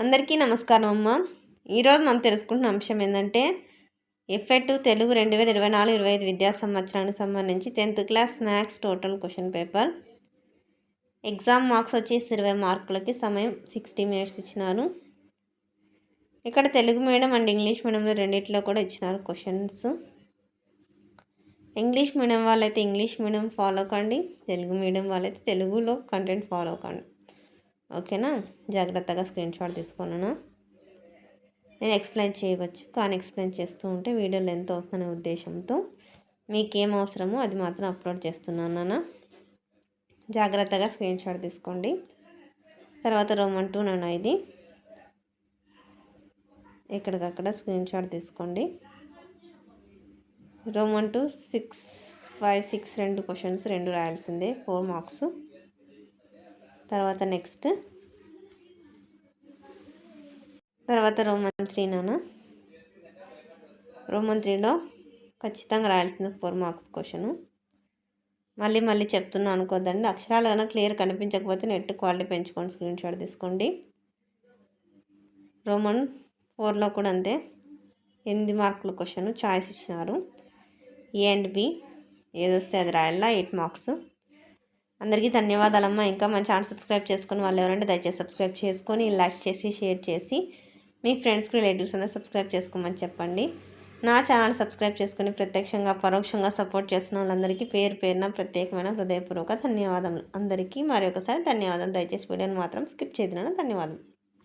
అందరికీ నమస్కారం అమ్మ. ఈరోజు మనం తెలుసుకుంటున్న అంశం ఏంటంటే ఎఫ్ఎ2 తెలుగు 2024-25 విద్యా సంవత్సరానికి సంబంధించి 10th class maths total question paper. Exam marks వచ్చేసి 20 మార్కులకి, సమయం 60 minutes ఇచ్చినారు. ఇక్కడ తెలుగు మీడియం అండ్ ఇంగ్లీష్ మీడియంలో రెండిట్లో కూడా ఇచ్చినారు క్వశ్చన్స్. ఇంగ్లీష్ మీడియం వాళ్ళైతే ఇంగ్లీష్ మీడియం ఫాలో కండి, తెలుగు మీడియం వాళ్ళైతే తెలుగులో కంటెంట్ ఫాలో కండి. ఓకేనా? జాగ్రత్తగా స్క్రీన్ షాట్ తీసుకున్నాను. నేను ఎక్స్ప్లెయిన్ చేయవచ్చు, కానీ ఎక్స్ప్లెయిన్ చేస్తూ ఉంటే వీడియో లెంత్ అవుతుందనే ఉద్దేశంతో మీకేం అవసరమో అది మాత్రం అప్లోడ్ చేస్తున్నాను. జాగ్రత్తగా స్క్రీన్ షాట్ తీసుకోండి. తర్వాత రోమన్ 2 నాన్న, ఇది ఎక్కడికక్కడ స్క్రీన్ షాట్ తీసుకోండి. రోమన్ 2 6, 5, 6 రెండు క్వశ్చన్స్, రెండు రాయాల్సిందే, 4 మార్క్స్. తర్వాత రోమన్ 3 నాన్న. రోమన్ 3లో ఖచ్చితంగా రాయాల్సింది 4 మార్క్స్ క్వశ్చను. మళ్ళీ చెప్తున్నా అనుకోద్దండి. అక్షరాలు కన్నా క్లియర్ కనిపించకపోతే నెట్ క్వాలిటీ పెంచుకోండి, స్క్రీన్ షాట్ తీసుకోండి. రోమన్ 4లో కూడా అంతే, 8 మార్కుల క్వశ్చన్ చాయిస్ ఇచ్చినారు. ఏ అండ్ బి ఏదొస్తే అది రాయాలా, 8 మార్క్స్. అందరికీ ధన్యవాదాలమ్మా. ఇంకా మన ఛానల్ సబ్స్క్రైబ్ చేసుకుని వాళ్ళు ఎవరంటే దయచేసి సబ్స్క్రైబ్ చేసుకొని లైక్ చేసి షేర్ చేసి మీ ఫ్రెండ్స్కి, రిలేటివ్స్ అందరూ సబ్స్క్రైబ్ చేసుకోమని చెప్పండి. నా ఛానల్ సబ్స్క్రైబ్ చేసుకుని ప్రత్యక్షంగా పరోక్షంగా సపోర్ట్ చేస్తున్న వాళ్ళందరికీ పేరు పేరున ప్రత్యేకమైన హృదయపూర్వక ధన్యవాదాలు. అందరికీ మరొకసారి ధన్యవాదాలు. దయచేసి వీడియోని మాత్రం స్కిప్ చేయదున్నాను. ధన్యవాదాలు.